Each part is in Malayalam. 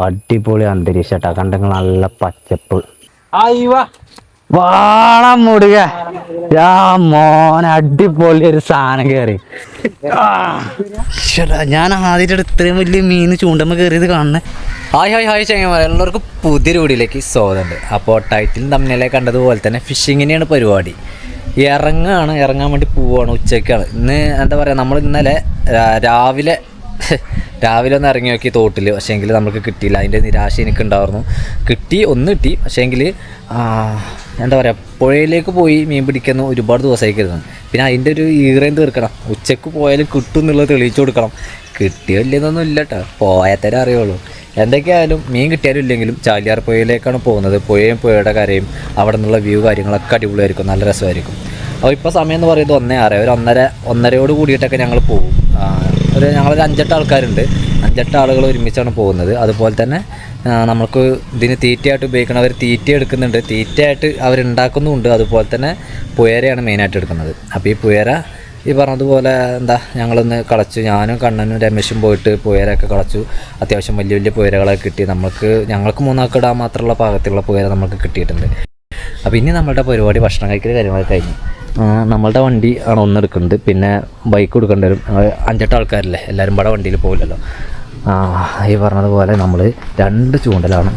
അടിപൊളി അന്തരീക്ഷട്ടാ, കണ്ടെങ്കിൽ നല്ല പച്ചപ്പ്. അയ്യോ വാളം മൂടുക മോനെ, അടിപൊളി ഒരു സാധനം കയറി. ഞാൻ ആദ്യമായിട്ട് ഇത്രയും വലിയ മീൻ ചൂണ്ടമ്മ കയറിയത് കാണുന്നത്. ഹായ് ഹായ് ഹായ് ചങ്ങന്മാരെ, എല്ലാവർക്കും പുതിയൊരു വീഡിയോയിലേക്ക് സ്വാഗതമുണ്ട്. അപ്പോൾ ടൈറ്റിൽ തമ്മിലെ കണ്ടതുപോലെ തന്നെ ഫിഷിങ്ങിനെയാണ് പരിപാടി. ഇറങ്ങാൻ വേണ്ടി പോവുകയാണ്. ഉച്ചയ്ക്കാണ് ഇന്ന്. എന്താ പറയുക, നമ്മൾ ഇന്നലെ രാവിലെ ഒന്ന് ഇറങ്ങി നോക്കി തോട്ടിൽ. പക്ഷേങ്കിൽ നമുക്ക് കിട്ടിയില്ല. അതിൻ്റെ നിരാശ എനിക്കുണ്ടായിരുന്നു. കിട്ടി പക്ഷേങ്കിൽ എന്താ പറയുക, പുഴയിലേക്ക് പോയി മീൻ പിടിക്കുന്ന ഒരുപാട് ദിവസമായി കരുതുന്നു. പിന്നെ അതിൻ്റെ ഒരു ഈറയും തീർക്കണം. ഉച്ചയ്ക്ക് പോയാലും കിട്ടും എന്നുള്ളത് തെളിയിച്ചു കൊടുക്കണം. കിട്ടിയോ ഇല്ലെന്നൊന്നും ഇല്ല കേട്ടോ, പോയാത്തരം അറിയുള്ളൂ. എന്തൊക്കെയായാലും മീൻ കിട്ടിയാലും ഇല്ലെങ്കിലും ചാലിയാർ പുഴയിലേക്കാണ് പോകുന്നത്. പുഴയുടെ കരയും അവിടെ നിന്നുള്ള വ്യൂ കാര്യങ്ങളൊക്കെ അടിപൊളിയായിരിക്കും, നല്ല രസമായിരിക്കും. അപ്പോൾ ഇപ്പോൾ സമയം എന്ന് പറയുന്നത് 1:06. ഒരു ഒന്നരയോട് കൂടിയിട്ടൊക്കെ ഞങ്ങൾ പോകും. ഞങ്ങളൊരു 5-8 ആൾക്കാരുണ്ട്. 5-8 ആളുകൾ ഒരുമിച്ചാണ് പോകുന്നത്. അതുപോലെ തന്നെ നമുക്ക് ഇതിന് തീറ്റയായിട്ട് ഉപയോഗിക്കുന്നവർ തീറ്റ എടുക്കുന്നുണ്ട്, തീറ്റയായിട്ട് അവരുണ്ടാക്കുന്നുമുണ്ട്. അതുപോലെ തന്നെ പുയരയാണ് മെയിനായിട്ട് എടുക്കുന്നത്. അപ്പോൾ ഈ പുയര ഈ പറഞ്ഞതുപോലെ ഞങ്ങളൊന്ന് കളച്ചു. ഞാനും കണ്ണനും രമേശും പോയിട്ട് പുയരൊക്കെ കളച്ചു. അത്യാവശ്യം വലിയ വലിയ പുയരകളൊക്കെ കിട്ടി. ഞങ്ങൾക്ക് 3 ആൾക്ക് ഇടാൻ മാത്രമുള്ള പാകത്തിലുള്ള പുയര നമുക്ക് കിട്ടിയിട്ടുണ്ട്. അപ്പോൾ ഇനി നമ്മളുടെ പരിപാടി ഭക്ഷണം കഴിക്കൽ കാര്യങ്ങളൊക്കെ കഴിഞ്ഞു. നമ്മളുടെ വണ്ടി ആണ് ഒന്നെടുക്കുന്നത്. പിന്നെ ബൈക്ക് കൊടുക്കേണ്ടി വരും. 5-8 ആൾക്കാരല്ലേ, എല്ലാവരും ഇവിടെ വണ്ടിയിൽ പോകില്ലല്ലോ. ഈ പറഞ്ഞതുപോലെ നമ്മൾ 2 ചൂണ്ടലാണ്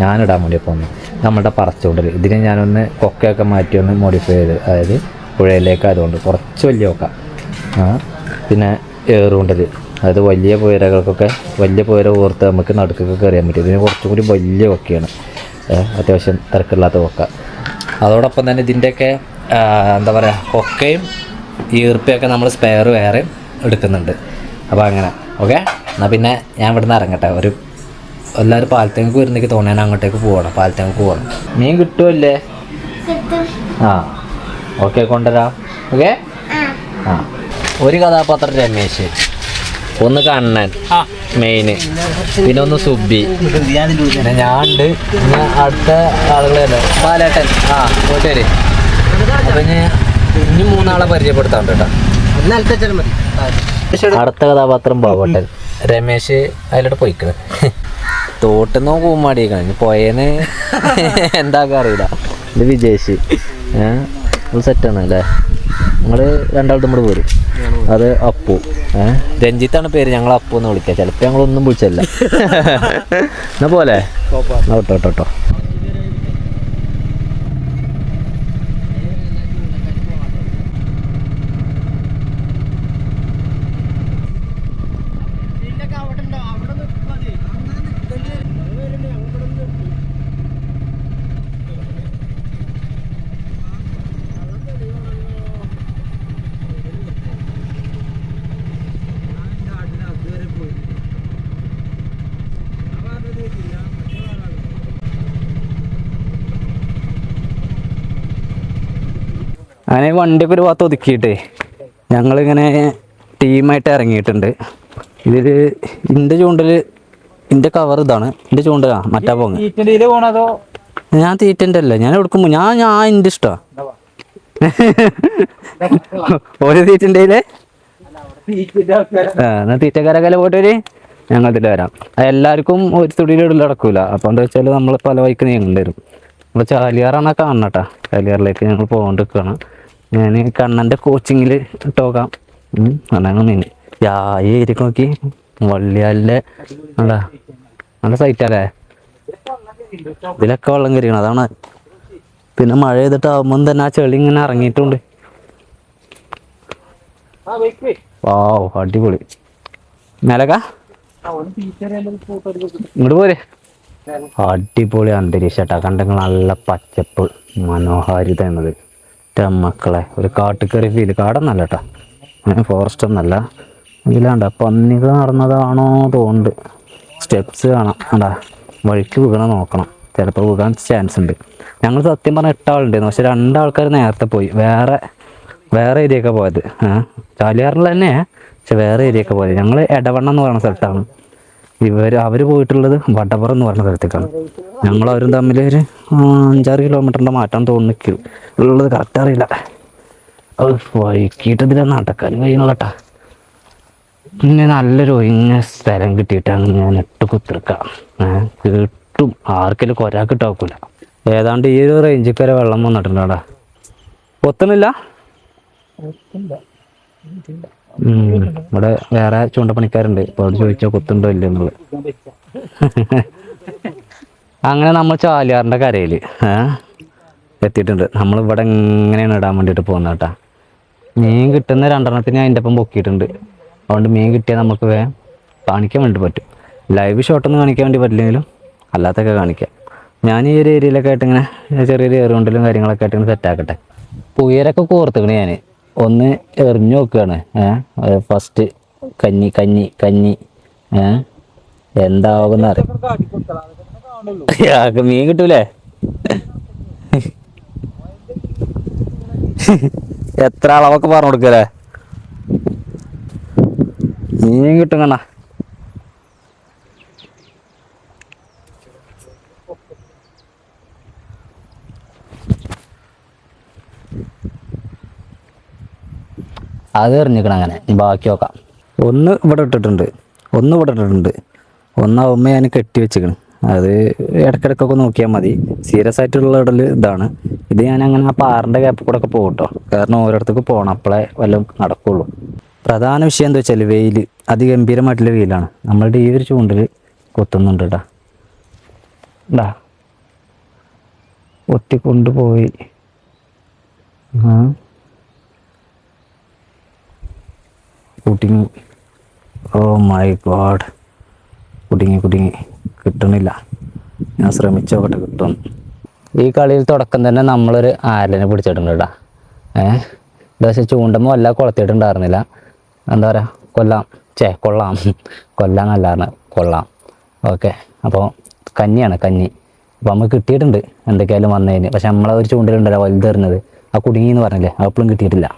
ഞാനിടാൻ വേണ്ടി പോകുന്നത്. നമ്മളുടെ പറച്ചൂണ്ടൽ, ഇതിനെ ഞാനൊന്ന് കൊക്കയൊക്കെ മാറ്റി ഒന്ന് മോഡിഫൈ ചെയ്ത്, അതായത് പുഴയിലേക്കായതുകൊണ്ട് കുറച്ച് വലിയ കൊക്ക. പിന്നെ ഏറുകൊണ്ടൽ, അതായത് വലിയ പുയരകൾക്കൊക്കെ വലിയ പുയര ഓർത്ത് നമുക്ക് നടുക്കൊക്കെ അറിയാൻ പറ്റും. ഇതിന് കുറച്ചും കൂടി വലിയ കൊക്കയാണ്, അത്യാവശ്യം തിരക്കില്ലാത്ത കൊക്ക. അതോടൊപ്പം തന്നെ ഇതിൻ്റെയൊക്കെ എന്താ പറയുക, കൊക്കയും ഈർപ്പയൊക്കെ നമ്മൾ സ്പെയർ വേറെ എടുക്കുന്നുണ്ട്. അപ്പോൾ അങ്ങനെ ഓക്കെ. എന്നാൽ പിന്നെ ഞാൻ ഇവിടുന്ന് ഇറങ്ങട്ടെ. എല്ലാവരും പാലത്തേക്ക് വരുന്നേക്ക് തോന്നിയാൽ അങ്ങോട്ടേക്ക് പോകണം, പാലത്തേക്ക് പോകണം. മീൻ കിട്ടുമല്ലേ? ഓക്കെ, കൊണ്ടുവരാം. ഓക്കെ. ഒരു കഥാപാത്രം രമേശ്, ഒന്ന് കണ്ണൻ മെയിന്, പിന്നെ ഒന്ന് സുബി, പിന്നെ ഞാനുണ്ട്. പിന്നെ അടുത്ത ആളുകളല്ലേ പാലേട്ടൻ. പോയിട്ട് വരെ. അപ്പം ഇനി 3 ആളെ പരിചയപ്പെടുത്താണ്ട് കേട്ടോ. അടുത്ത കഥാപാത്രം ബാബോട്ടൻ. രമേശ് അതിലോട്ട് പോയിക്കണ്. തോട്ടിന്നോ കൂമ്മാടിയേക്കാണ്. ഇനി പോയേന്ന് എന്താക്കാൻ അറിയില്ല. ഇത് വിജേഷ്. സെറ്റാണ് അല്ലേ? നിങ്ങൾ 2 ആൾ നമ്മൾ പോരും. അത് അപ്പു. രഞ്ജിത്താണ് പേര്. ഞങ്ങൾ അപ്പു എന്ന് വിളിക്കുക. ചിലപ്പോൾ ഞങ്ങളൊന്നും വിളിച്ചല്ല. എന്നാ പോലെ ഓട്ടോ. അങ്ങനെ വണ്ടിയൊക്കെ ഒരു ഭാഗത്ത് ഒതുക്കിയിട്ടേ ഞങ്ങളിങ്ങനെ ടീമായിട്ട് ഇറങ്ങിയിട്ടുണ്ട്. ഇതിൽ എൻ്റെ ചൂണ്ടൽ, എൻ്റെ കവർ ഇതാണ്. എൻ്റെ ചൂണ്ടലാ മറ്റാ പോങ്ങ. ഞാൻ തീറ്റൻ്റെ അല്ല, ഞാൻ എടുക്കുമ്പോൾ ഞാൻ എൻ്റെ ഇഷ്ടമാണ്. ഒരു തീറ്റൻ്റെ എന്നാൽ തീറ്റക്കാരൊക്കെ പോയിട്ട് ഞങ്ങൾ ഇതിൽ വരാം. എല്ലാവർക്കും ഒരു തുടിയിലിടൽ നടക്കൂല. അപ്പോൾ എന്താ വെച്ചാൽ നമ്മൾ പല വഴിക്ക് നീങ്ങേണ്ടി വരും. നമ്മൾ ചാലിയാറാണ് കാണണം കേട്ടോ. ചാലിയാറിലേക്ക് ഞങ്ങൾ പോകാണ്ടിരിക്കുകയാണ്. ഞാൻ കണ്ണൻ്റെ കോച്ചിങ്ങിൽ ഇട്ടോക്കാം. അതാണ് മീൻ. ഈ ഏരിയക്ക് നോക്കി വള്ളിയാലിൻ്റെ നല്ല സൈറ്റല്ലേ. ഇതിലൊക്കെ വെള്ളം കയറിയാണ്, അതാണ്. പിന്നെ മഴ ചെയ്തിട്ടാകുമ്പം തന്നെ ആ ചെളി ഇങ്ങനെ ഇറങ്ങിയിട്ടുണ്ട്. വാവ്, അടിപൊളി. മേലക്ക ഇങ്ങോട്ട് പോരെ. അടിപൊളി അന്തരീക്ഷട്ടാ, കണ്ടെങ്കിൽ നല്ല പച്ചപ്പ്, മനോഹാരിത എന്നത്. മക്കളെ, ഒരു കാട്ടുകറി ഫീല്. കാടൊന്നല്ല കേട്ടോ, ഫോറസ്റ്റ് ഒന്നല്ല. ഇതിലാണ്ട പന്നികൾ നടന്നതാണോ തോന്നുന്നുണ്ട്. സ്റ്റെപ്സ് കാണാം. വഴിക്ക് വീകണം നോക്കണം, ചിലപ്പോൾ വീകാൻ ചാൻസ് ഉണ്ട്. ഞങ്ങൾ സത്യം പറഞ്ഞാൽ 8 ആളുണ്ടായിരുന്നു. പക്ഷെ 2 ആൾക്കാർ നേരത്തെ പോയി, വേറെ ഏരിയയൊക്കെ പോയത്. ചാലിയാറിൽ തന്നെ, പക്ഷെ വേറെ ഏരിയയൊക്കെ പോയത്. ഞങ്ങൾ എടവണ്ണ എന്ന് പറയുന്ന സ്ഥലത്താണ്. അവർ പോയിട്ടുള്ളത് വടവറ എന്ന് പറഞ്ഞ സ്ഥലത്തേക്കാണ്. ഞങ്ങളവരും തമ്മിൽ ഒരു 5-6 കിലോമീറ്ററിൻ്റെ മാറ്റം തോന്നിക്കും ഉള്ളത്. കറക്റ്റ് അറിയില്ല. വൈകിട്ട് ഇതിൽ നടക്കാനും കഴിയുന്നില്ല കേട്ടാ. പിന്നെ നല്ലൊരു ഒഴിഞ്ഞ സ്ഥലം കിട്ടിയിട്ടാണ് ഞാൻ ഇട്ട് കുത്തിർക്കാം. കിട്ടും, ആർക്കെങ്കിലും ഒരാൾക്ക് ഇട്ടാക്കൂല. ഏതാണ്ട് ഈ ഒരു റേഞ്ചിൽ വരെ വെള്ളം വന്നിട്ടുണ്ട് അവിടെ. പൊത്തുന്നില്ല. ഇവിടെ വേറെ ചൂണ്ടപ്പണിക്കാരുണ്ട്, അപ്പോൾ അവിടെ ചോദിച്ചാൽ കൊത്തുണ്ടോ ഇല്ല എന്നുള്ളത്. അങ്ങനെ നമ്മൾ ചാലിയാറിൻ്റെ കരയിൽ എത്തിയിട്ടുണ്ട്. നമ്മളിവിടെ എങ്ങനെയാണ് ഇടാൻ വേണ്ടിയിട്ട് പോകുന്നത് കേട്ടോ. മീൻ കിട്ടുന്ന 2 അതിൻ്റെ ഒപ്പം പൊക്കിയിട്ടുണ്ട്. അതുകൊണ്ട് മീൻ കിട്ടിയാൽ നമുക്ക് വേഗം കാണിക്കാൻ വേണ്ടി പറ്റും. ലൈവ് ഷോട്ടൊന്നും കാണിക്കാൻ വേണ്ടി പറ്റില്ലെങ്കിലും അല്ലാത്തൊക്കെ കാണിക്കാം. ഞാൻ ഈ ഒരു ഏരിയയിലൊക്കെ ആയിട്ട് ഇങ്ങനെ ചെറിയൊരു ഏറുകൊണ്ടിലും കാര്യങ്ങളൊക്കെ ആയിട്ട് ഇങ്ങനെ സെറ്റാക്കട്ടെ. പുയരൊക്കെ കോർത്തുക്കണേ ഞാൻ ഒന്ന് എറിഞ്ഞു നോക്കുകയാണ്. ഫസ്റ്റ് കഞ്ഞി കഞ്ഞി കഞ്ഞി എന്താവുന്ന അറിയാം. മീൻ കിട്ടൂലേ? എത്ര അളവൊക്കെ പറഞ്ഞു കൊടുക്കല്ലേ? മീൻ കിട്ടും കണ്ണാ. അത് എറിഞ്ഞിക്കണം. അങ്ങനെ ബാക്കി നോക്കാം. ഒന്ന് ഇവിടെ ഇട്ടിട്ടുണ്ട്, ഒന്നാവുമ്പോൾ ഞാൻ കെട്ടി വെച്ചിക്കണം. അത് ഇടയ്ക്കിടയ്ക്കൊക്കെ നോക്കിയാൽ മതി. സീരിയസ് ആയിട്ടുള്ള ഇടൽ ഇതാണ്. ഇത് ഞാൻ അങ്ങനെ ആ പാറിൻ്റെ ഗ്യാപ്പിൽ കൂടെ ഒക്കെ പോകും കേട്ടോ. കാരണം ഓരോരുത്തർക്ക് പോകണം, അപ്പോഴേ വല്ലതും നടക്കുള്ളൂ. പ്രധാന വിഷയം എന്താ വെച്ചാൽ വെയിൽ, അതിഗംഭീരമായിട്ടുള്ള വെയിലാണ്. നമ്മളുടെ ഈ ഒരു ചൂണ്ടിൽ കൊത്തുന്നുണ്ട് കേട്ടോ. ഉണ്ടാ ഒത്തിക്കൊണ്ടുപോയി. കുടുങ്ങി. ഓ മൈ ഗോഡ്, കുടുങ്ങി. കിട്ടണില്ല. ഞാൻ ശ്രമിച്ചോക്കട്ടെ കിട്ടും. ഈ കളിയിൽ തുടക്കം തന്നെ നമ്മളൊരു ആരലിനെ പിടിച്ചിട്ടുണ്ട് കേട്ടോ. പക്ഷേ ചൂണ്ടുമ്പോൾ വല്ല കൊളത്തിയിട്ടുണ്ടായിരുന്നില്ല. എന്താ പറയുക, കൊല്ലാന്നല്ലായിരുന്നു, കൊള്ളാം. ഓക്കെ, അപ്പോൾ കഞ്ഞിയാണ്, കഞ്ഞി. അപ്പോൾ നമുക്ക് കിട്ടിയിട്ടുണ്ട് എന്തൊക്കെയായാലും വന്നതിന്. പക്ഷെ നമ്മളെ ഒരു ചൂണ്ടലുണ്ടല്ലോ വലുതെറിഞ്ഞത്, ആ കുടുങ്ങിയെന്ന് പറഞ്ഞില്ലേ, അപ്പോഴും കിട്ടിയിട്ടില്ല.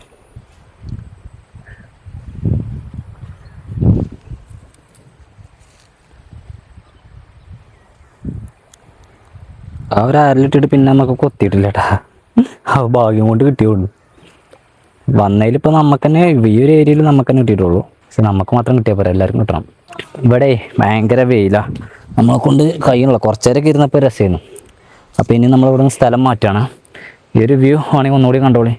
ആ ഒരു അരലിട്ടിട്ട് പിന്നെ നമുക്ക് കൊത്തിയിട്ടില്ല കേട്ടാ. ആ ഭാഗ്യം കൊണ്ട് കിട്ടിയുള്ളൂ. വന്നതിലിപ്പോൾ നമുക്ക് തന്നെ ഈ ഒരു ഏരിയയിൽ നമുക്ക് തന്നെ കിട്ടിയിട്ടുള്ളൂ. പക്ഷെ നമുക്ക് മാത്രം കിട്ടിയാൽ പോരാ, എല്ലാവർക്കും കിട്ടണം. ഇവിടെ ഭയങ്കര വെയിലാണ്. നമ്മളെ കൊണ്ട് കഴിയുന്നില്ല. കുറച്ച് നേരമൊക്കെ ഇരുന്നപ്പോൾ രസമായിരുന്നു. അപ്പോൾ ഇനി നമ്മളിവിടെ നിന്ന് സ്ഥലം മാറ്റുകയാണ്. ഈ ഒരു വ്യൂ ആണെങ്കിൽ ഒന്നുകൂടി കണ്ടോളി.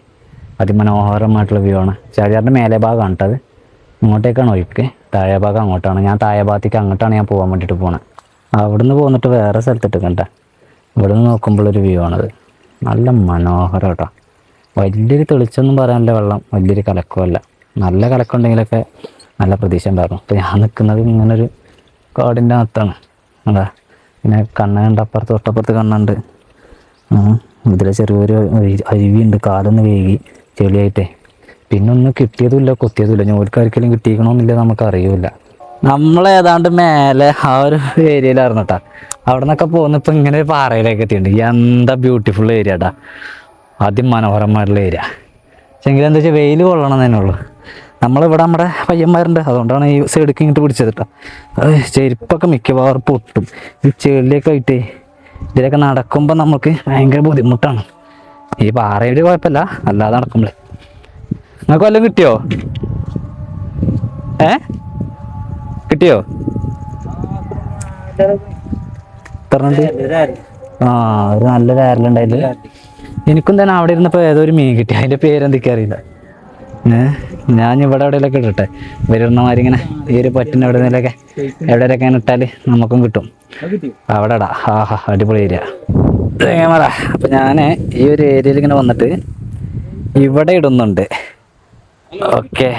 അതിമനോഹരമായിട്ടുള്ള വ്യൂ ആണ്. ചാലിയാറിൻ്റെ മേലെ ഭാഗമാണ് കേട്ടത്. ഇങ്ങോട്ടേക്കാണ് ഒഴുക്ക്, താഴെ ഭാഗം അങ്ങോട്ടാണ്. ഞാൻ താഴെ ഭാഗത്തേക്ക് അങ്ങോട്ടാണ് ഞാൻ പോകാൻ വേണ്ടിയിട്ട് പോകണത്. അവിടെ നിന്ന് പോന്നിട്ട് വേറെ സ്ഥലത്തിട്ട് കണ്ട ഇവിടെ നിന്ന് നോക്കുമ്പോഴൊരു വ്യൂ ആണത്. നല്ല മനോഹരം കേട്ടോ. വലിയൊരു തെളിച്ചൊന്നും പറയാനില്ല, വെള്ളം വലിയൊരു കലക്കമല്ല. നല്ല കലക്കമുണ്ടെങ്കിലൊക്കെ നല്ല പ്രതീക്ഷ ഉണ്ടായിരുന്നു. അപ്പോൾ ഞാൻ നിൽക്കുന്നത് ഇങ്ങനൊരു കാടിൻ്റെ അകത്താണ്. അതാ പിന്നെ കണ്ണുണ്ട്, തൊട്ടപ്പുറത്ത് കണ്ണുണ്ട്. ഇതിൽ ചെറിയൊരു അരുവിയുണ്ട്. കാലൊന്ന് വേകി ചെളിയായിട്ടേ. പിന്നെ ഒന്നും കിട്ടിയതുമില്ല, കൊത്തിയതുമില്ല. ഞോൽക്കാർക്കെങ്കിലും കിട്ടിയിരിക്കണമെന്നില്ല, നമുക്കറിയില്ല. നമ്മളേതാണ്ട് മേലെ ആ ഒരു ഏരിയയിലായിരുന്നു കേട്ടോ. അവിടെ നിന്നൊക്കെ പോകുന്നപ്പോൾ ഇങ്ങനെ ഒരു പാറയിലേക്ക് എത്തിയിട്ടുണ്ട്. എന്താ ബ്യൂട്ടിഫുൾ ഏരിയ കേട്ടോ, അതിമനോഹരമായിട്ടുള്ള ഏരിയ. പക്ഷെങ്കിലും എന്താ വെച്ചാൽ വെയിൽ കൊള്ളണം തന്നെ ഉള്ളൂ. നമ്മളിവിടെ നമ്മുടെ പയ്യന്മാരുണ്ട്, അതുകൊണ്ടാണ് ഈ സൈഡിലേക്ക് ഇങ്ങോട്ട് പിടിച്ചത് കേട്ടോ. ചെരുപ്പൊക്കെ മിക്കവാറും പൊട്ടും. ഈ ചെളിയൊക്കെ ആയിട്ടേ ഇതിലൊക്കെ നടക്കുമ്പോൾ നമുക്ക് ഭയങ്കര ബുദ്ധിമുട്ടാണ്. ഈ പാറയിൽ കുഴപ്പമില്ല, അല്ലാതെ നടക്കുമ്പോഴേ. നിങ്ങൾക്ക് വല്ലതും കിട്ടിയോ? കിട്ടിയോ? ഒരു നല്ലൊരു ആരലുണ്ടായില്ല. എനിക്കും തന്നെ അവിടെ ഇരുന്നപ്പോൾ ഏതോ ഒരു മീൻ കിട്ടി. അതിൻ്റെ പേരെന്തൊക്കെയാ അറിയില്ല. ഞാൻ ഇവിടെ എവിടെയെങ്കിലൊക്കെ ഇടട്ടെ, വരുന്നമാതിരി ഇങ്ങനെ ഈ ഒരു പറ്റിന് എവിടെയൊക്കെ ഇട്ടാൽ നമുക്കും കിട്ടും. അവിടെ ഇടാ. അടിപൊളി ഏരിയ. ക്യാമറ. അപ്പം ഞാൻ ഈ ഒരു ഏരിയയിൽ ഇങ്ങനെ വന്നിട്ട് ഇവിടെ ഇടുന്നുണ്ട്. ഓക്കെ,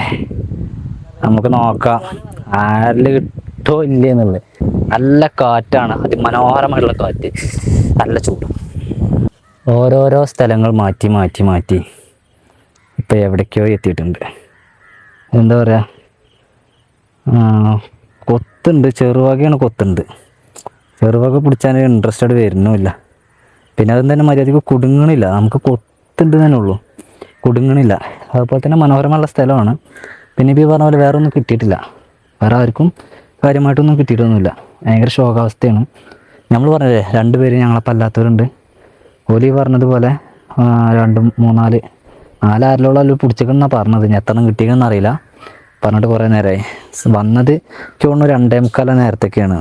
നമുക്ക് നോക്കാം ആരിൽ കിട്ടോ ഇല്ലേ എന്നുള്ളത്. നല്ല കാറ്റാണ്, അതിമനോഹരമായിട്ടുള്ള കാറ്റ്, നല്ല ചൂട്. ഓരോരോ സ്ഥലങ്ങൾ മാറ്റി മാറ്റി മാറ്റി ഇപ്പോൾ എവിടേക്കോ എത്തിയിട്ടുണ്ട്. എന്താ പറയുക, കൊത്തുണ്ട്, ചെറുവകയാണ് കൊത്തുണ്ട്. ചെറുവക പിടിച്ചാൽ ഇൻട്രസ്റ്റഡ് വരുന്നുമില്ല. പിന്നെ അതും തന്നെ മര്യാദയ്ക്ക് കുടുങ്ങണില്ല. നമുക്ക് കൊത്തുണ്ട് തന്നെ ഉള്ളൂ, കുടുങ്ങണില്ല. അതുപോലെ തന്നെ മനോഹരമുള്ള സ്ഥലമാണ്. പിന്നെ ഇപ്പോൾ ഈ പറഞ്ഞ പോലെ വേറെ ഒന്നും കിട്ടിയിട്ടില്ല. വേറെ ആർക്കും കാര്യമായിട്ടൊന്നും കിട്ടിയിട്ടൊന്നുമില്ല. ഭയങ്കര ശോകാവസ്ഥയാണ്. നമ്മൾ പറഞ്ഞതേ 2 പേര് ഞങ്ങളപ്പോൾ അല്ലാത്തവരുണ്ട്. ഓലി പറഞ്ഞതുപോലെ 2, 3, 4 ആരിലോളം പിടിച്ചിക്കണമെന്നാണ് പറഞ്ഞത്. ഇനി എത്ര കിട്ടിയെന്ന് അറിയില്ല. പറഞ്ഞിട്ട് കുറേ നേരമായി. വന്നത് എനിക്ക് തോന്നുന്നു 2:45 നേരത്തൊക്കെയാണ്.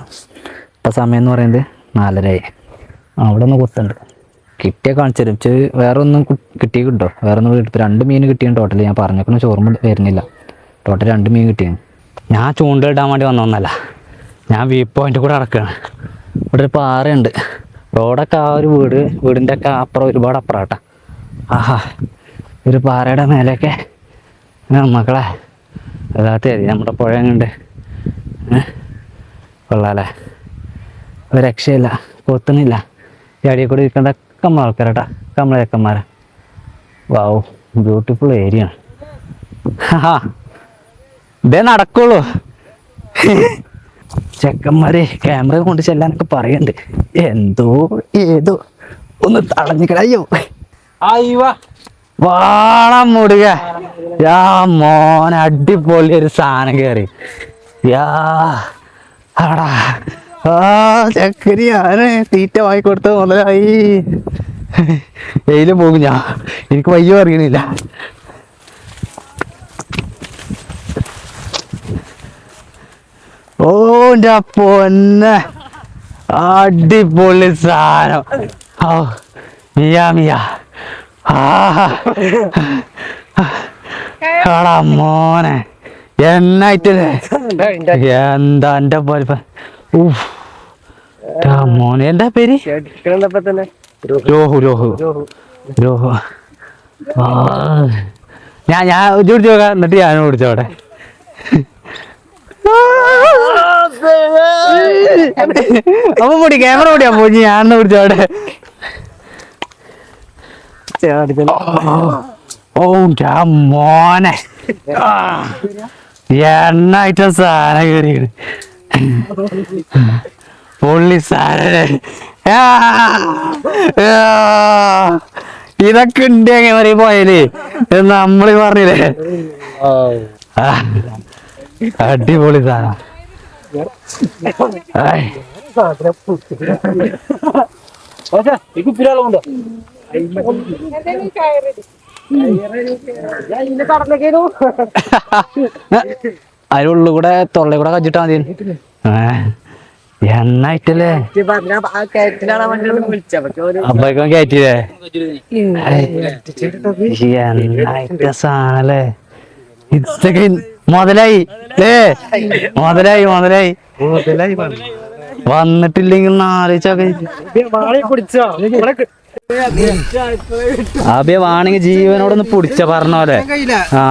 ഇപ്പം സമയം എന്ന് പറയുന്നത് 4:30 അവിടെ ഒന്ന് കുത്തുണ്ട്. കിട്ടിയാൽ കാണിച്ചു തരും. വേറെ ഒന്നും കിട്ടി കിട്ടോ, വേറെ ഒന്നും കിട്ടും. 2 മീൻ കിട്ടിയാണ് ടോട്ടൽ. ഞാൻ പറഞ്ഞേക്കണ ചോർമ്മ വരുന്നില്ല. ടോട്ടൽ 2 മീൻ കിട്ടിയാണ്. ഞാൻ ചൂണ്ടയിടാൻ വേണ്ടി വന്നൊന്നല്ല, ഞാൻ വ്യൂ പോയിന്റ് കൂടെ നടക്കുകയാണ്. ഇവിടെ ഒരു പാറയുണ്ട്. റോഡൊക്കെ ആ ഒരു വീടിൻ്റെ ഒക്കെ അപ്പുറം, ഒരുപാട് അപ്പുറമാട്ടാ. ആഹാ, ഒരു പാറയുടെ മേലെയൊക്കെ മക്കളെ അതാത്ത മതി. നമ്മുടെ പുഴ എങ്ങുണ്ട്, കൊള്ളാല്ലേ, ഒരു രക്ഷയില്ല, കൊത്തുന്നില്ല. ഈ അടിയിൽ കൂടി ഇരിക്കേണ്ട നമ്മളെ ആൾക്കാരട്ടാ, നമ്മളെ ചെക്കന്മാരെ. വാവ്, ബ്യൂട്ടിഫുൾ ഏരിയ ആണ്. ഹാ, ഇതേ നടക്കുള്ളൂ. ചെക്കന്മാരെ ക്യാമറ കൊണ്ട് ചെല്ലാനൊക്കെ പറയുന്നുണ്ട്. എന്തോ ഏതോ ഒന്ന് തടഞ്ഞിക്കടയോ. വാളം മുടുക. യാ മോനെ, അടിപൊളി ഒരു സാധനം കയറി. യാ ആടാ, ആ ചക്കരിയാണ് തീറ്റ വാങ്ങിക്കൊടുത്ത മുതലായി. എയിലും പോകും ഞാൻ, എനിക്ക് വയ്യ അറിയണില്ല. ഓ എൻ്റെ പൊന്നെ, അടിപൊളി സാധനം. ഓ മിയാ മിയാ. ആടാ മോനെ, എന്നായിട്ടല്ലേ, എന്താ എൻ്റെ പോലെ. മോനെ, എന്താ പേര്? രോഹു. ഞാൻ പിടിച്ചു നോക്കാം, എന്നിട്ട് ഞാനും പിടിച്ചോടെ. അപ്പൊ പൊടി ക്യാമറ പൊടിയാ പോയി, ഞാനൊന്ന് പിടിച്ചോടെ. ഓ മോനെ, എണ്ണായിട്ട് സാധനം കയറി. പൊള്ളി സാധനം. ഇതൊക്കെ ഉണ്ട് എങ്ങനെ പോയാല് നമ്മള് പറഞ്ഞില്ലേ. അടിപൊളി സാധനം. അതിനുള്ളിൽ കൂടെ തൊള്ളി കൂടെ കച്ചിട്ടാ മതി. എന്നായിട്ടല്ലേ അപ്പഴേക്കും കയറ്റില്ലേ. എന്നായിട്ട സാധനല്ലേ ഇതൊക്കെ. മുതലായി വന്നിട്ടില്ലെങ്കിൽ ആലോചിച്ചൊക്കെ. അബിയ വാണെങ്കിൽ ജീവനോടൊന്ന് പിടിച്ച പറഞ്ഞ പോലെ. ആ,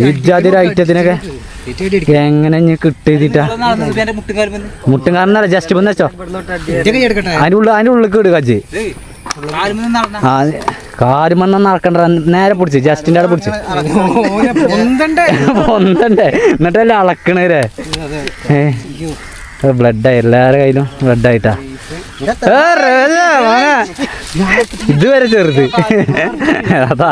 ഇജാതി ഐറ്റത്തിനൊക്കെ എങ്ങനെ കിട്ടിയിട്ടാ. മുട്ടുകാരനല്ല, ജസ്റ്റ് വന്ന് വെച്ചോ. അതിന്റെ ഉള്ളിലേക്ക് ഇടുക. ആ, കാലുമന്ന നടക്കണ്ട, നേരെ പിടിച്ച് ജസ്റ്റിന്റെ അവിടെ പിടിച്ച് പൊന്തണ്ടേ, എന്നിട്ടല്ലേ അളക്കണേ. ബ്ലഡായി, എല്ലാവരുടെ കയ്യിലും ബ്ലഡായിട്ടാ. ഇതുവരെ ചെറുത് അതാ.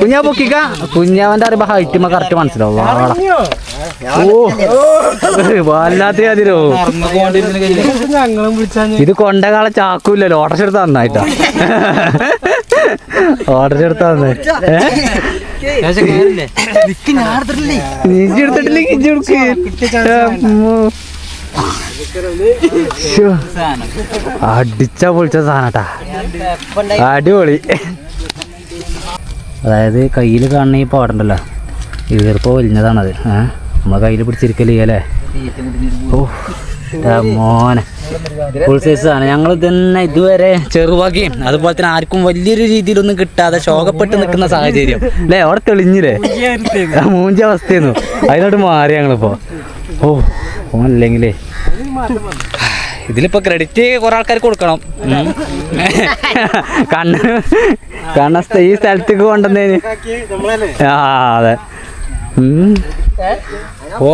കുഞ്ഞാ പൊക്കിക്ക, കുഞ്ഞാവന്റെ അറിയുമ്പോ ഹൈറ്റ് കറക്റ്റ് മനസ്സിലാവും. വാള വല്ലാത്ത അതിരോ. ഇത് കൊണ്ടകാളെ ചാക്കൂല്ലല്ലോ, ഓട്ടർഷ എടുത്താ നന്നായിട്ടാ. ഓട്ടർഷ എടുത്താ നന്നായി. ഇഞ്ചി എടുത്തിട്ടില്ലെങ്കിൽ ഇഞ്ചി കൊടുക്ക്. അടിച്ച പൊളിച്ച സാധനട്ടാ, അടിപൊളി. അതായത് കയ്യിൽ കാണുന്ന ഈ പാടുണ്ടല്ലോ, ഈർപ്പോ വലിഞ്ഞതാണത്. നമ്മളെ കയ്യിൽ പിടിച്ചിരിക്കല് അല്ലേ. ഓ മോനെ, ഫുൾ സൈസ് ആണ്. ഞങ്ങൾ തന്നെ ഇതുവരെ ചെറുവാക്കിയും അതുപോലെ തന്നെ ആർക്കും വലിയൊരു രീതിയിലൊന്നും കിട്ടാതെ ശോകപ്പെട്ട് നിൽക്കുന്ന സാഹചര്യം അല്ലേ. അവിടെ തെളിഞ്ഞില്ലേ, മൂഞ്ച അവസ്ഥയായിരുന്നു. അതിനോട്ട് മാറി ഞങ്ങളിപ്പോ. ഓ അല്ലെങ്കിലേ ഇതിലിപ്പോ ക്രെഡിറ്റ് കുറെ ആൾക്കാർക്ക് കൊടുക്കണം. കണ്ണ ഈ സ്ഥലത്തേക്ക് കൊണ്ടുവന്നേന്. ആ അതെ. ഓ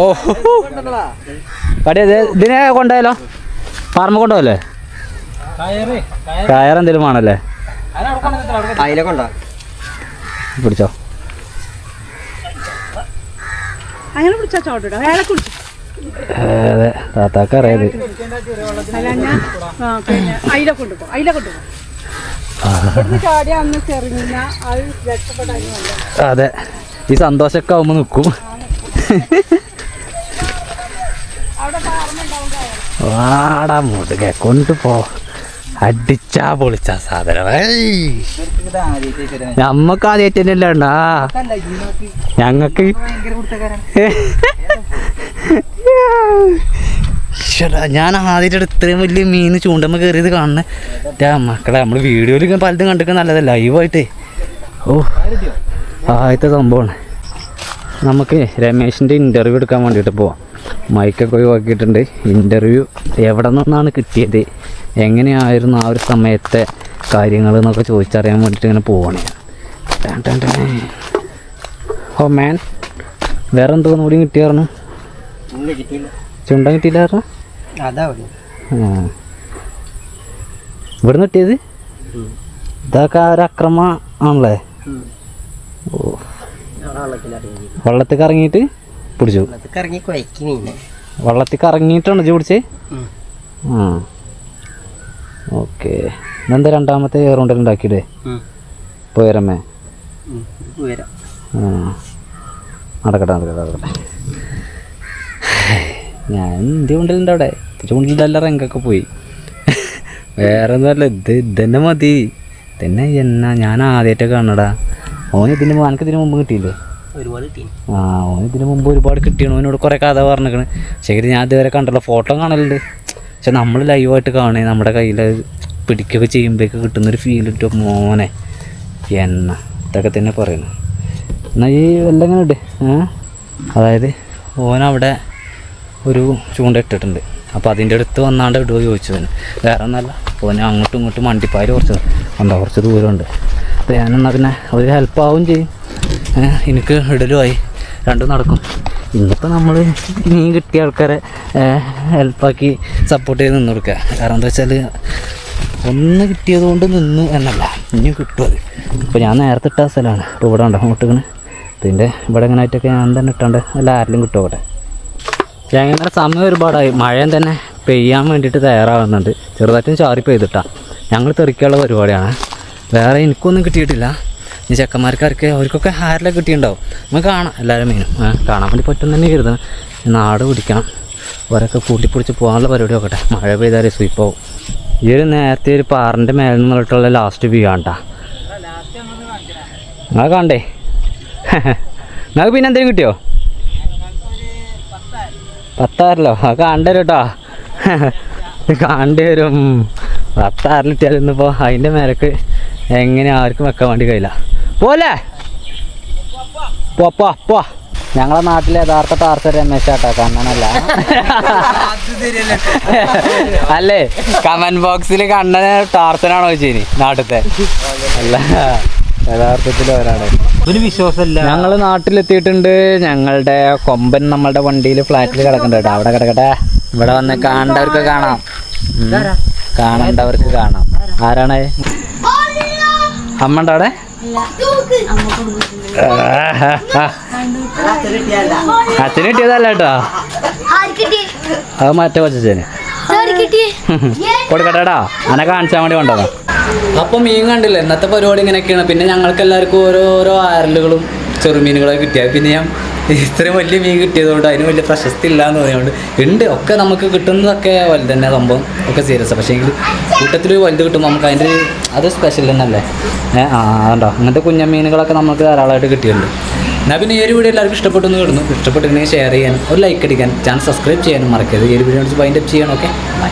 കടിയ ഇതിനെ കൊണ്ടുപോയാലോ, പറമ്പ് കൊണ്ടുപോകല്ലേ. കയറെന്തേലും വേണല്ലേ, പിടിച്ചോ. അതെ, താത്താക്ക് അറിയാത്. അതെ, ഈ സന്തോഷമൊക്കെ ആവുമ്പോൾ നിൽക്കും. വാടാ മുടുക കൊണ്ടുപോ, അടിച്ചാ പൊളിച്ചാ സാധനം. നമ്മക്ക് ആദ്യമായിട്ട് തന്നെ അല്ലാണ്ടാ ഞങ്ങക്ക്. ഞാൻ ആദ്യമായിട്ട് ഇത്രയും വലിയ മീൻ ചൂണ്ടമ്മ കയറിയത് കാണുന്നത് മക്കളെ. നമ്മൾ വീഡിയോയിൽ പലതും കണ്ടിരിക്കാൻ നല്ലതല്ല, ലൈവായിട്ടേ. ഓ ആദ്യത്തെ സംഭവമാണ്. നമുക്ക് രമേശിൻ്റെ ഇൻ്റർവ്യൂ എടുക്കാൻ വേണ്ടിയിട്ട് പോവാം. മൈക്കൊക്കെ ഒഴിവാക്കിയിട്ടുണ്ട്. ഇൻ്റർവ്യൂ എവിടെ നിന്നാണ് കിട്ടിയത്, എങ്ങനെയായിരുന്നു ആ ഒരു സമയത്തെ കാര്യങ്ങൾ എന്നൊക്കെ ചോദിച്ചറിയാൻ വേണ്ടിയിട്ട് ഇങ്ങനെ പോവാണ്. ഓ മാൻ, വേറെ എന്തോ കൂടി കിട്ടിയായിരുന്നു? ചുണ്ട കിട്ടിയില്ലായിരുന്നു? ഇവിടുന്ന് കിട്ടിയത് ഇതൊക്കെ ഒരു അക്രമ ആണല്ലേ? ഓ, വെള്ളത്തിൽ കറങ്ങിയിട്ട് പിടിച്ചു. വെള്ളത്തിൽ കറങ്ങിയിട്ടാണ് ഇജ്ജ് പിടിച്ചേ? ആ ഓക്കെ. ഇതെന്താ രണ്ടാമത്തെ റൗണ്ടിൽ ഉണ്ടാക്കിയിടേ? പോയരമ്മേ. ആ നടക്കട്ടെ. ഞാൻ ഇന്ത്യ ചൂണ്ടലുണ്ട് അവിടെ. ചൂണ്ടലിൻ്റെ റെങ്കൊക്കെ പോയി. വേറെ ഒന്നുമല്ല, ഇതന്നെ മതി. ഇതന്നെ എന്നാ ഞാൻ ആദ്യമായിട്ടൊക്കെ കാണടാ. എനിക്കിതിന് മുമ്പ് കിട്ടിയില്ലേ? ആ, ഇതിന് മുമ്പ് ഒരുപാട് കിട്ടിയാണ്. ഓനോട് കുറേ കഥ പറഞ്ഞിരിക്കണ്. ശരി, ഞാൻ ഇതുവരെ കണ്ടല്ലോ, ഫോട്ടോ കാണലുണ്ട്. പക്ഷെ നമ്മൾ ലൈവായിട്ട് കാണുക, നമ്മുടെ കയ്യിൽ പിടിക്കുകയൊക്കെ ചെയ്യുമ്പോഴേക്ക് കിട്ടുന്നൊരു ഫീൽ കിട്ടും. മോനെ എണ്ണ ഇതൊക്കെ തന്നെ പറയുന്നു. എന്നാൽ ഈ എല്ലാം ഇങ്ങനെ ഇട്. അതായത് ഓനവിടെ ഒരു ചൂണ്ട ഇട്ടിട്ടുണ്ട്. അപ്പോൾ അതിൻ്റെ അടുത്ത് വന്നാണ്ട് ഇടുക ചോദിച്ചവന്. വേറെ ഒന്നല്ല, ഓന് അങ്ങോട്ടും ഇങ്ങോട്ടും മണ്ടിപ്പാൽ കുറച്ച് ദൂരമുണ്ട്. അപ്പോൾ ഞാനെന്നാൽ പിന്നെ ഒരു ഹെൽപ്പാവും ചെയ്യും. എനിക്ക് ഇടലുമായി, രണ്ടും നടക്കും. ഇന്നിപ്പോൾ നമ്മൾ മീൻ കിട്ടിയ ആൾക്കാരെ ഹെൽപ്പാക്കി സപ്പോർട്ട് ചെയ്ത് നിന്ന് കൊടുക്കുക. കാരണം എന്താ വെച്ചാൽ ഒന്ന് കിട്ടിയത് കൊണ്ട് നിന്നു എന്നല്ല, ഇനിയും കിട്ടും അത്. ഇപ്പോൾ ഞാൻ നേരത്തെ ഇട്ട സ്ഥലമാണ്. ഇപ്പോൾ ഇവിടെ ഉണ്ടോ മുട്ടുകണ്. പിന്നെ ഇവിടെ ഇങ്ങനെ ആയിട്ടൊക്കെ ഞാൻ തന്നെ ഇട്ടാണ്ട് അല്ല ആരെങ്കിലും കിട്ടുമോട്ടെ. ഞങ്ങളുടെ സമയം ഒരുപാടായി. മഴയും തന്നെ പെയ്യാൻ വേണ്ടിയിട്ട് തയ്യാറാകുന്നുണ്ട്. ചെറുതായിട്ടും ചാറി പെയ്തിട്ടാ. ഞങ്ങൾ തെറിക്കാനുള്ള പരിപാടിയാണ്. വേറെ എനിക്കൊന്നും കിട്ടിയിട്ടില്ല. ഈ ചെക്കന്മാർക്കാർക്ക് അവർക്കൊക്കെ ആരെല്ലാം കിട്ടിയിട്ടുണ്ടാവും. നമുക്ക് കാണാം എല്ലാവരും മീനും കാണാൻ വേണ്ടി പറ്റും തന്നെ കരുതണം. നാട് പിടിക്കണം. അവരൊക്കെ കൂട്ടിപ്പിടിച്ച് പോകാനുള്ള പരിപാടി നോക്കട്ടെ. മഴ പെയ്താൽ സ്വീപ്പാവും. ഈ ഒരു നേരത്തെ ഒരു പാറിൻ്റെ മേലെ നിന്നിട്ടുള്ള ലാസ്റ്റ് വ്യൂ ആണ്ടാ. നിങ്ങൾ കണ്ടേ? നിങ്ങൾക്ക് പിന്നെ എന്തെങ്കിലും കിട്ടിയോ? 10,000 കണ്ടു കേട്ടോ. കണ്ടുവരും. 10,000 കിട്ടിയാൽ ഇന്നിപ്പോൾ അതിൻ്റെ മേലക്ക് എങ്ങനെ ആർക്കും വെക്കാൻ വേണ്ടി കഴിയില്ല. പോലെ പോ. ഞങ്ങളെ നാട്ടിലെ യഥാർത്ഥ ടാർച്ച രമേശാട്ടാ, കണ്ണനല്ല. അല്ലേ, കമന്റ് ബോക്സിൽ കണ്ണന് ടാർച്ചനാണോ ചോദിച്ചേനി നാട്ടിലത്തെ? അല്ല, യഥാർത്ഥത്തിൽ അവരാണ്. ഒരു വിശ്വാസമില്ല. ഞങ്ങൾ നാട്ടിലെത്തിയിട്ടുണ്ട്. ഞങ്ങളുടെ കൊമ്പൻ നമ്മളുടെ വണ്ടിയിൽ ഫ്ലാറ്റിൽ കിടക്കണ്ട കേട്ടോ. അവിടെ കിടക്കട്ടെ. ഇവിടെ വന്ന് കാണേണ്ടവർക്ക് കാണാം, കാണേണ്ടവർക്ക് കാണാം. ആരാണ്? അമ്മ ഉണ്ടോ അവിടെ? അച്ഛന് കിട്ടിയതല്ല കേട്ടോ, അത് മറ്റേ കൊച്ചന് കൊടുക്കട്ടെടാ. അനെ കാണിച്ചാൽ വേണ്ടി കൊണ്ടതാ. അപ്പോൾ മീൻ കണ്ടില്ല. ഇന്നത്തെ പരിപാടി ഇങ്ങനെയൊക്കെയാണ്. പിന്നെ ഞങ്ങൾക്ക് എല്ലാവർക്കും ഓരോരോ ആരലുകളും ചെറുമീനുകളൊക്കെ കിട്ടിയത്. പിന്നെ ഞാൻ ഇത്രയും വലിയ മീൻ കിട്ടിയതുകൊണ്ട് അതിന് വലിയ പ്രശസ്തി ഇല്ല എന്ന് പറഞ്ഞുകൊണ്ട് ഉണ്ട്. ഒക്കെ നമുക്ക് കിട്ടുന്നതൊക്കെ വലുത് തന്നെ, സംഭവം ഒക്കെ സീരിയസ്. പക്ഷേ എങ്കിൽ കൂട്ടത്തിൽ വലുത് കിട്ടുമ്പോൾ നമുക്ക് അതിൻ്റെ അത് സ്പെഷ്യൽ തന്നെയല്ലേ. അതുണ്ടോ അങ്ങനത്തെ കുഞ്ഞമീനുകളൊക്കെ നമുക്ക് ധാരാളമായിട്ട് കിട്ടിയിട്ടുണ്ട്. എന്നാൽ പിന്നെ ഈ ഒരു വീഡിയോ എല്ലാവർക്കും ഇഷ്ടപ്പെട്ടെന്ന് കിട്ടുന്നു. ഇഷ്ടപ്പെട്ടിട്ടുണ്ടെങ്കിൽ ഷെയർ ചെയ്യാനും ഒരു ലൈക്ക് അടിക്കാനും ചാനൽ സബ്സ്ക്രൈബ് ചെയ്യാനും മറക്കരുത്. ഈ ഒരു വീഡിയോ വൈൻഡപ്പ് ചെയ്യണം. Okay, by.